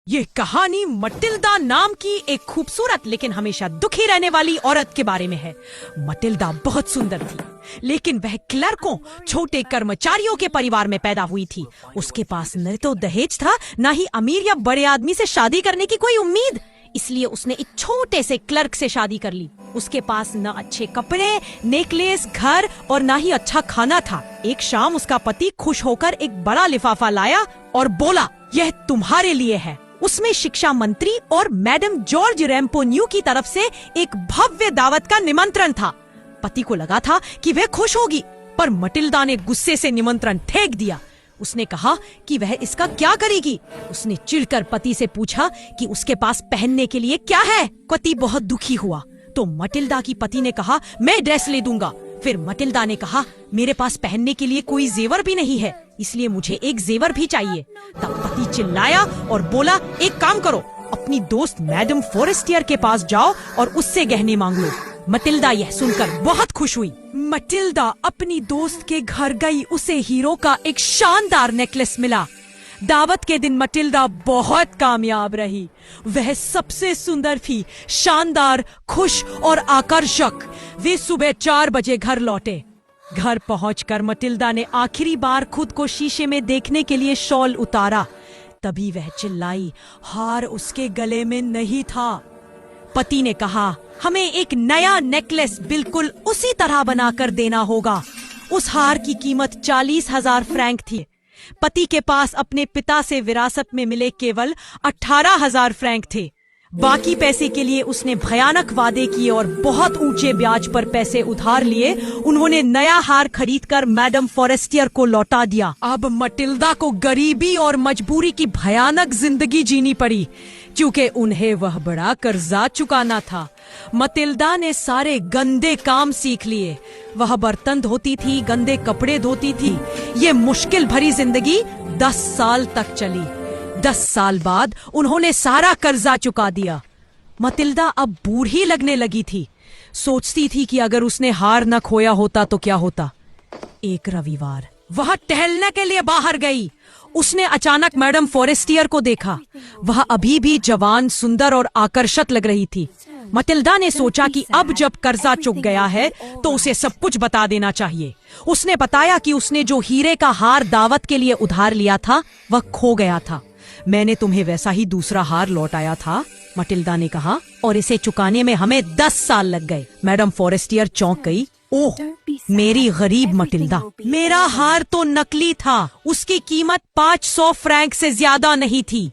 ये कहानी मटिल्डा नाम की एक खूबसूरत लेकिन हमेशा दुखी रहने वाली औरत के बारे में है। मटिल्डा बहुत सुंदर थी, लेकिन वह क्लर्कों, छोटे कर्मचारियों के परिवार में पैदा हुई थी। उसके पास न तो दहेज था, न ही अमीर या बड़े आदमी से शादी करने की कोई उम्मीद। इसलिए उसने एक छोटे से क्लर्क से शादी कर ली। उसके पास न अच्छे कपड़े, नेकलेस, घर और न ही अच्छा खाना था। एक शाम उसका पति खुश होकर एक बड़ा लिफाफा लाया और बोला, यह तुम्हारे लिए है। उसमें शिक्षा मंत्री और मैडम जॉर्ज रैम्पोन्यू की तरफ से एक भव्य दावत का निमंत्रण था। पति को लगा था कि वह खुश होगी, पर मटिल्डा ने गुस्से से निमंत्रण फेंक दिया। उसने कहा कि वह इसका क्या करेगी। उसने चिढ़कर पति से पूछा कि उसके पास पहनने के लिए क्या है। पति बहुत दुखी हुआ तो मटिल्डा की पति ने कहा, मैं ड्रेस ले दूंगा। फिर मटिल्डा ने कहा, मेरे पास पहनने के लिए कोई जेवर भी नहीं है, इसलिए मुझे एक जेवर भी चाहिए। तब पति चिल्लाया और बोला, एक काम करो, अपनी दोस्त मैडम फॉरेस्टियर के पास जाओ और उससे गहने मांग लो। मटिल्डा यह सुनकर बहुत खुश हुई। मटिल्डा अपनी दोस्त के घर गई। उसे हीरो का एक शानदार नेकलेस मिला। दावत के दिन मटिल्डा बहुत कामयाब रही। वह सबसे सुंदर थी, शानदार, खुश और आकर्षक। वे सुबह 4 बजे घर लौटे। घर पहुंचकर मटिल्डा ने आखिरी बार खुद को शीशे में देखने के लिए शॉल उतारा। तभी वह चिल्लाई, हार उसके गले में नहीं था। पति ने कहा, हमें एक नया नेकलेस बिल्कुल उसी तरह बनाकर देना होगा। उस हार की कीमत 40,000 फ्रैंक थी। पति के पास अपने पिता से विरासत में मिले केवल 18,000 फ्रैंक थे। बाकी पैसे के लिए उसने भयानक वादे किए और बहुत ऊंचे ब्याज पर पैसे उधार लिए। उन्होंने नया हार खरीदकर मैडम फॉरेस्टियर को लौटा दिया। अब मटिल्डा को गरीबी और मजबूरी की भयानक जिंदगी जीनी पड़ी, क्योंकि उन्हें वह बड़ा कर्जा चुकाना था। मटिल्डा ने सारे गंदे काम सीख लिए। वह बर्तन धोती थी, गंदे कपड़े धोती थी। ये मुश्किल भरी जिंदगी 10 साल तक चली। 10 साल बाद उन्होंने सारा कर्जा चुका दिया। मटिल्डा अब बूढ़ी लगने लगी थी। सोचती थी कि अगर उसने हार न खोया होता तो क्या होता। एक रविवार वह टहलने के लिए बाहर गई। उसने अचानक मैडम फॉरेस्टियर को देखा। वह अभी भी जवान, सुंदर और आकर्षक लग रही थी। मटिल्डा ने सोचा कि अब जब कर्जा चुक गया है तो उसे सब कुछ बता देना चाहिए। उसने बताया कि उसने जो हीरे का हार दावत के लिए उधार लिया था वह खो गया था। मैंने तुम्हें वैसा ही दूसरा हार लौटाया था, मटिल्डा ने कहा, और इसे चुकाने में हमें 10 साल लग गए। मैडम फॉरेस्टियर चौंक गई। ओह, मेरी गरीब मटिल्डा, मेरा हार तो नकली था। उसकी कीमत 500 फ्रैंक से ज्यादा नहीं थी।